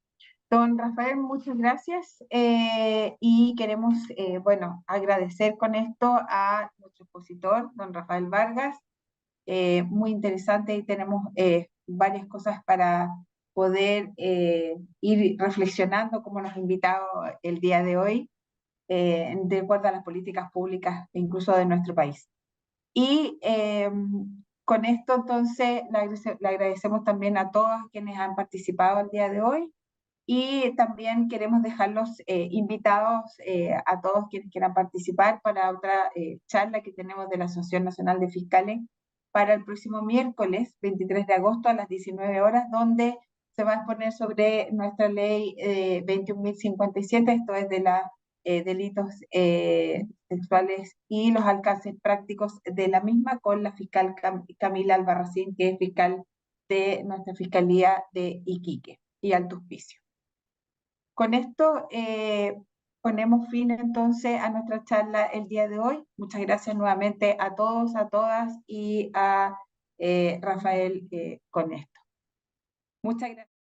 Don Rafael, muchas gracias y queremos, bueno, agradecer con esto a nuestro expositor, don Rafael Vargas. Muy interesante y tenemos varias cosas para poder ir reflexionando como nos ha invitado el día de hoy, de acuerdo a las políticas públicas incluso de nuestro país. Y con esto entonces le agradecemos también a todos quienes han participado el día de hoy. Y también queremos dejarlos invitados a todos quienes quieran participar para otra charla que tenemos de la Asociación Nacional de Fiscales para el próximo miércoles 23 de agosto a las 19 horas, donde se va a exponer sobre nuestra ley 21.057, esto es de los delitos sexuales y los alcances prácticos de la misma, con la fiscal Camila Albarracín, que es fiscal de nuestra Fiscalía de Iquique y Alto Hospicio. Con esto ponemos fin entonces a nuestra charla el día de hoy. Muchas gracias nuevamente a todos, a todas y a Rafael con esto. Muchas gracias.